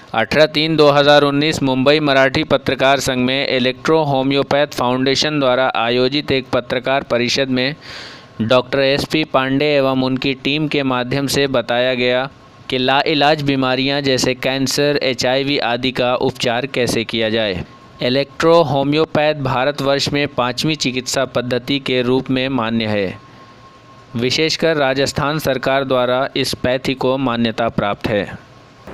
18/3/2019 मुंबई मराठी पत्रकार संघ में इलेक्ट्रो होम्योपैथ फाउंडेशन द्वारा आयोजित एक पत्रकार परिषद में डॉक्टर SP पांडे एवं उनकी टीम के माध्यम से बताया गया कि लाइलाज बीमारियां जैसे कैंसर, HIV आदि का उपचार कैसे किया जाए। इलेक्ट्रो होम्योपैथ भारतवर्ष में 5वीं चिकित्सा पद्धति के रूप में मान्य है। विशेषकर राजस्थान सरकार द्वारा इस पैथी को मान्यता प्राप्त है।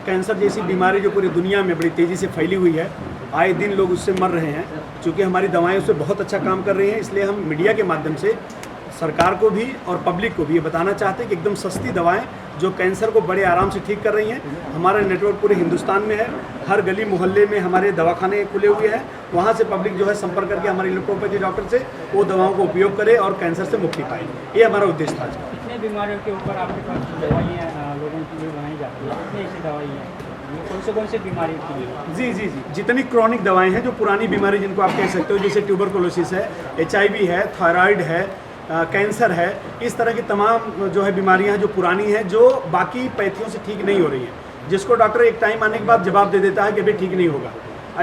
कैंसर जैसी बीमारी जो पूरी दुनिया में बड़ी तेज़ी से फैली हुई है, आए दिन लोग उससे मर रहे हैं। क्योंकि हमारी दवाएं उससे बहुत अच्छा काम कर रही हैं, इसलिए हम मीडिया के माध्यम से सरकार को भी और पब्लिक को भी ये बताना चाहते हैं कि एकदम सस्ती दवाएं जो कैंसर को बड़े आराम से ठीक कर रही हैं। हमारा नेटवर्क पूरे हिंदुस्तान में है, हर गली मोहल्ले में हमारे दवाखाने खुले हुए हैं। वहाँ से पब्लिक जो है संपर्क करके हमारे इलेक्ट्रोपैथी डॉक्टर से वो दवाओं का उपयोग करे और कैंसर से मुक्ति पाए। ये हमारा उद्देश्य था। कितने बीमारियों के ऊपर आपके पास दवाइयाँ लोगों के लिए बनाई जाती है? कितनी ऐसी दवाइयाँ कौन से बीमारी के लिए? जी, जितनी क्रॉनिक दवाएं हैं, जो पुरानी बीमारी जिनको आप कह सकते हो, जैसे ट्यूबरकुलोसिस है, HIV है, थायराइड है, कैंसर है, इस तरह की तमाम जो है बीमारियां जो पुरानी हैं, जो बाकी पैथियों से ठीक नहीं हो रही हैं, जिसको डॉक्टर एक टाइम आने के बाद जवाब दे देता है कि भाई ठीक नहीं होगा।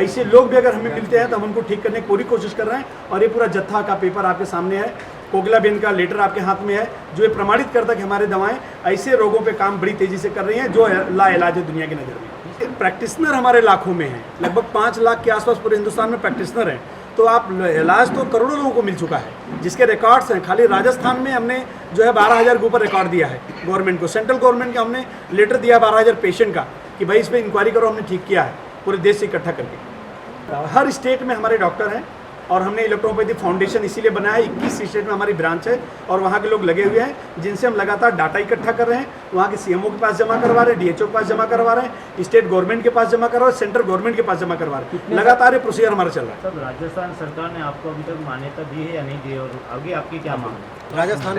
ऐसे लोग भी अगर हमें मिलते हैं तो हम उनको ठीक करने की पूरी कोशिश कर रहे हैं। और ये पूरा जत्था का पेपर आपके सामने है, कोकिलाबेन का लेटर आपके हाथ में है, जो ये प्रमाणित करता है कि हमारे दवाएं ऐसे रोगों पे काम बड़ी तेज़ी से कर रही हैं जो लाइलाज है दुनिया की नज़र में। प्रैक्टिशनर हमारे लाखों में हैं, लगभग 5 लाख के आसपास पूरे हिंदुस्तान में प्रैक्टिशनर हैं। तो आप इलाज तो करोड़ों लोगों को मिल चुका है, जिसके रिकॉर्ड्स हैं। खाली राजस्थान में हमने जो है 12,000 के ऊपर रिकॉर्ड दिया है गवर्नमेंट को। सेंट्रल गवर्नमेंट का हमने लेटर दिया 12,000 पेशेंट का कि भाई इस पर इंक्वायरी करो, हमने ठीक किया है पूरे देश से इकट्ठा करके। हर स्टेट में हमारे डॉक्टर हैं और हमने इलेक्ट्रोपैथी फाउंडेशन इसीलिए बनाया है। 21 स्टेट में हमारी ब्रांच है और वहाँ के लोग लगे हुए हैं, जिनसे हम लगातार डाटा इकट्ठा कर रहे हैं। वहाँ के CMO के पास जमा करवा रहे हैं, DHO के पास जमा करवा रहे हैं, स्टेट गवर्नमेंट के पास जमा करवा रहे हैं, सेंट्रल गवर्नमेंट के पास जमा करवा रहे हैं। लगातार ये प्रोसीजर हमारा चल रहा है। सब राजस्थान सरकार ने आपको अभी तक मान्यता दी है या नहीं दी, और आगे आपकी क्या मांग है? राजस्थान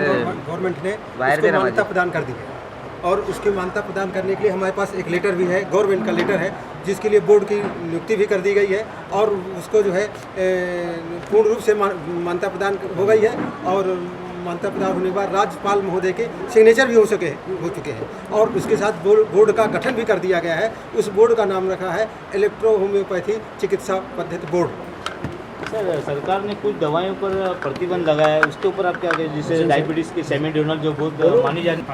गवर्नमेंट ने उसको मान्यता प्रदान कर दी है और उसकी मान्यता प्रदान करने के लिए हमारे पास एक लेटर भी है, गवर्नमेंट का लेटर है, जिसके लिए बोर्ड की नियुक्ति भी कर दी गई है और उसको जो है पूर्ण रूप से मान्यता प्रदान हो गई है। और मान्यता प्रदान होने के बाद राज्यपाल महोदय के सिग्नेचर भी हो चुके हैं और उसके साथ बोर्ड का गठन भी कर दिया गया है। उस बोर्ड का नाम रखा है इलेक्ट्रो होम्योपैथी चिकित्सा पद्धति बोर्ड। सर, सरकार ने कुछ दवाइयों पर प्रतिबंध लगाया है, उसके ऊपर आप क्या कहें? जैसे डायबिटीज़ की सेमीडोनल जो बहुत मानी जा रही है।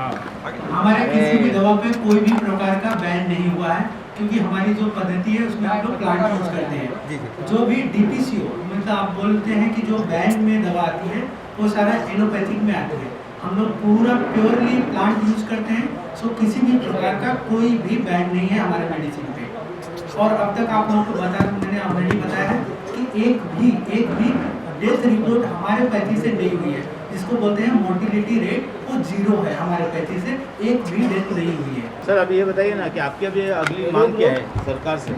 हमारे किसी भी दवा पे कोई भी प्रकार का बैन नहीं हुआ है, क्योंकि हमारी जो पद्धति है उसमें हम लोग प्लांट यूज करते हैं। जो भी DPCO मतलब आप बोलते हैं कि जो बैन में दवा आती है वो सारा एलोपैथिक में आती है। हम लोग पूरा प्योरली प्लांट यूज करते हैं, सो किसी भी प्रकार का कोई भी बैन नहीं है हमारे मेडिसिन पे। और अब तक आप लोगों को मैंने ऑलरेडी बताया है कि एक भी डेथ रिपोर्ट हमारे पैथी से नहीं हुई है, जिसको बोलते हैं मोर्टिलिटी रेट, वो 0 है। हमारे पैथी से एक भी डेथ नहीं हुई है। सर, अब ये बताइए ना कि आपकी अभी अगली मांग क्या है सरकार से?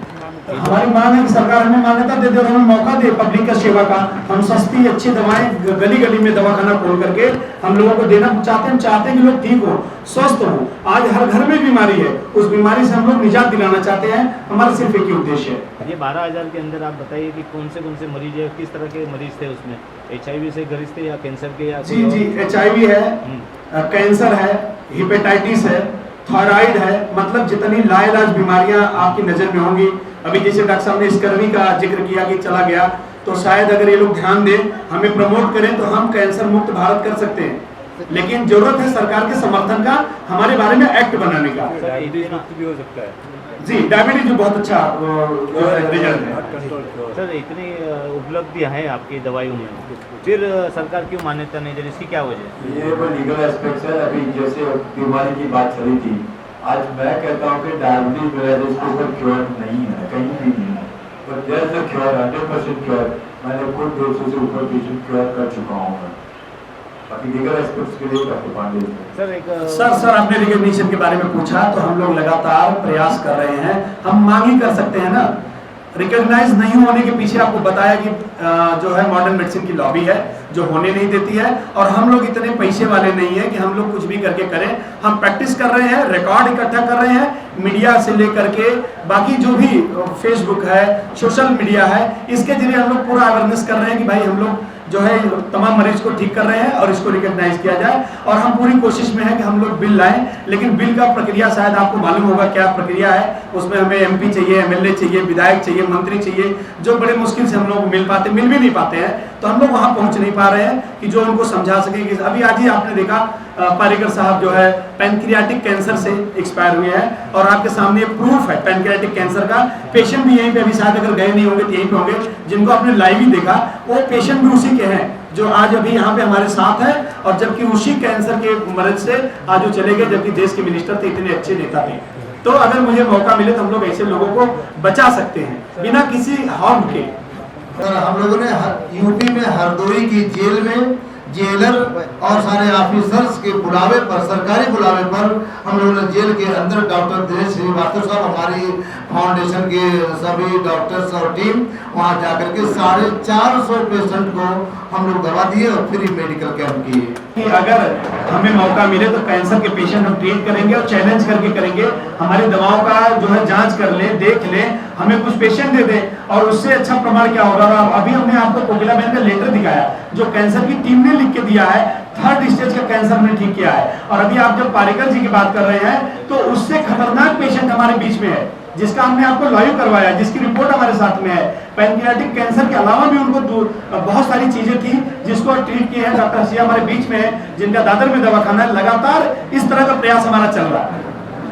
हमारी मांग है कि सरकार हमें मान्यता दे दे और हमें मौका दे पब्लिक का सेवा का। हम सस्ती अच्छी दवाएं गली गली में दवाखाना खोल करके हम लोगों को देना चाहते हैं। हम चाहते हैं कि लोग ठीक हो, स्वस्थ हो। आज हर घर में बीमारी है, उस बीमारी से हम लोग निजात दिलाना चाहते हैं। हमारा सिर्फ एक ही उद्देश्य है। ये 12,000 के अंदर आप बताइए कि कौन से मरीज है, किस तरह के मरीज थे उसमें? HIV से ग्रस्त थे या कैंसर के? या जी, HIV है, कैंसर है, हेपेटाइटिस है, थायराइड है, मतलब जितनी लाइलाज बीमारियां आपकी नज़र में होंगी। अभी जैसे डॉक्टर साहब ने स्कर्वी का जिक्र किया कि चला गया, तो शायद अगर ये लोग ध्यान दें, हमें प्रमोट करें, तो हम कैंसर मुक्त भारत कर सकते हैं। लेकिन जरूरत है सरकार के समर्थन का, हमारे बारे में एक्ट बनाने का। भी हो सकता है जी, डायबिटीज जो बहुत अच्छा रिजल्ट है। सर, इतनी उपलब्धियां हैं आपकी दवाइयों में, फिर सरकार क्यों मान्यता नहीं दे रही? इसकी क्या वजह है? ये वो लीगल एस्पेक्ट है। अभी जैसे बीमारी की बात चली थी, आज मैं कहता हूँ कि डायबिटीज मेरे इसके ऊपर क्योर नहीं है, कहीं भी नहीं है। तो there is a cure, 100% cure. मैंने खुद 200 से ऊपर पेशेंट क्योर कर चुका हूँ। बाकी लीगल एस्पेक्ट्स के लिए डॉक्टर पांडे सर आपने रिकॉग्निशन के बारे में पूछा, तो हम लोग लगातार प्रयास कर रहे हैं। हम मांग ही कर सकते हैं ना। रिकॉग्नाइज नहीं होने के पीछे आपको बताया कि जो है मॉडर्न मेडिसिन की लॉबी है जो होने नहीं देती है, और हम लोग इतने पैसे वाले नहीं है कि हम लोग कुछ भी करके करें। हम प्रैक्टिस कर रहे हैं, रिकॉर्ड इकट्ठा कर रहे हैं, मीडिया से लेकर के बाकी जो भी फेसबुक है, सोशल मीडिया है, इसके जरिए हम लोग पूरा अवेयरनेस कर रहे हैं कि भाई हम लोग जो है तमाम मरीज को ठीक कर रहे हैं और इसको रिकॉग्नाइज किया जाए। और हम पूरी कोशिश में है कि हम लोग बिल लाएं, लेकिन बिल का प्रक्रिया शायद आपको मालूम होगा क्या प्रक्रिया है। उसमें हमें MP चाहिए, MLA चाहिए, विधायक चाहिए, मंत्री चाहिए, जो बड़े मुश्किल से हम लोग मिल भी नहीं पाते हैं। तो हम लोग वहाँ पहुँच नहीं पा रहे हैं कि जो उनको समझा सकें। कि अभी आज ही आपने देखा पारीकर साहब जो है पैनक्रियाटिक कैंसर से एक्सपायर हुए हैं और आपके सामने प्रूफ है पैनक्रियाटिक कैंसर का। पेशेंट भी यहीं पे, अभी शायद अगर गए नहीं होंगे तो यहीं पे होंगे, जिनको आपने लाइव ही देखा, वो पेशेंट भी उसी के हैं जो आज अभी यहाँ पे हमारे साथ है। और जबकि उसी कैंसर के मर्ज से आज वो चले गए, जबकि देश के मिनिस्टर थे, इतने अच्छे नेता थे। तो अगर मुझे मौका मिले तो हम लोग ऐसे लोगों को बचा सकते हैं बिना किसी हार्म के। हम लोगों ने यूपी में हरदोई की जेल में जेलर और सारे ऑफिसर्स के बुलावे पर, सरकारी बुलावे पर हम लोगों ने जेल के अंदर डॉक्टर दिनेश श्रीवास्तव साहब, हमारी फाउंडेशन के सभी डॉक्टर्स और टीम वहां जाकर के 450 पेशेंट को हम लोग दवा दिए और फ्री मेडिकल कैंप किए। कि अगर हमें मौका मिले तो कैंसर के पेशेंट हम ट्रीट करेंगे और चैलेंज करके करेंगे। हमारी दवाओं का जो है जांच कर लें, देख लें, हमें कुछ पेशेंट दे दें और उससे अच्छा प्रमाण क्या होगा। अभी हमने आपको कोकिलाबेन का लेटर दिखाया जो कैंसर की टीम ने लिख के दिया है, 3rd स्टेज का कैंसर ने ठीक किया है। और अभी आप जब पारीकर जी की बात कर रहे हैं तो उससे खतरनाक पेशेंट हमारे बीच में है, जिसका हमने आपको लाइव करवाया, जिसकी रिपोर्ट हमारे साथ में है। पैनक्रियाटिक कैंसर के अलावा भी उनको बहुत सारी चीजें थी जिसको ट्रीट किए हैं। डॉक्टर हसिया हमारे बीच में है, जिनका दादर में दवाखाना है। लगातार इस तरह का प्रयास हमारा चल रहा है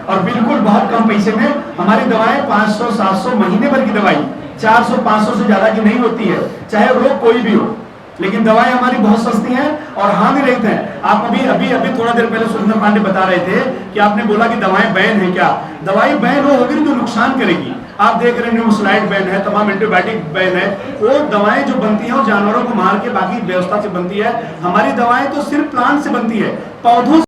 और बिल्कुल बहुत कम पैसे में हमारी दवाएं 500-700 महीने भर की दवाई 400-500 से ज्यादा की नहीं होती है, चाहे रोग कोई भी हो। लेकिन दवाएं हमारी बहुत सस्ती हैं और हानि रहित हैं। आप अभी थोड़ा देर पहले सुरेंद्र पांडे बता रहे थे कि आपने बोला कि दवाएं बैन है। क्या दवाई बैन वो होगी जो नुकसान करेगी? आप देख रहे हैं स्लाइड बैन है, तमाम एंटीबायोटिक बैन है। वो दवाएं जो बनती हैं वो जानवरों को मार के बाकी व्यवस्था से बनती है। हमारी दवाएं तो सिर्फ प्लांट से बनती है, पौधों